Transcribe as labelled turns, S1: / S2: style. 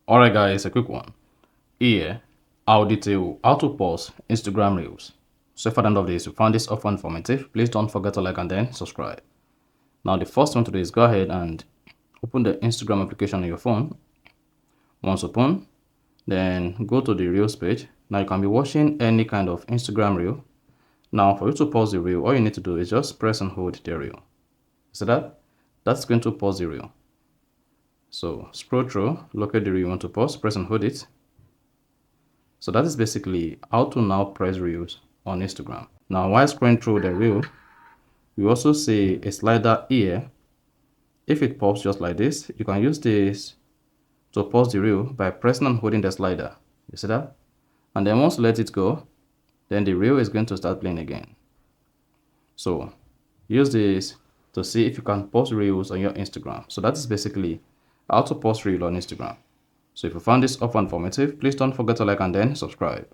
S1: Alright guys, a quick one. Here, I'll detail how to pause Instagram Reels. So if at the end of this you found this offer informative, please don't forget to like and then subscribe. Now the first thing to do is go ahead and open the Instagram application on your phone. Once open, then go to the Reels page. Now you can be watching any kind of Instagram Reel. Now for you to pause the Reel, all you need to do is just press and hold the Reel. See that? That's going to pause the Reel. So scroll through, locate the Reel you want to pause, press and hold it. So that is basically how to now press Reels on Instagram. Now while scrolling through the Reel, you also see a slider here. If it pops just like this, you can use this to pause the Reel by pressing and holding the slider. You see that? And then once you let it go, then the Reel is going to start playing again. So use this to see if you can pause Reels on your Instagram. So that is basically how to pause Reel on Instagram. So if you found this offer informative, please don't forget to like and then subscribe.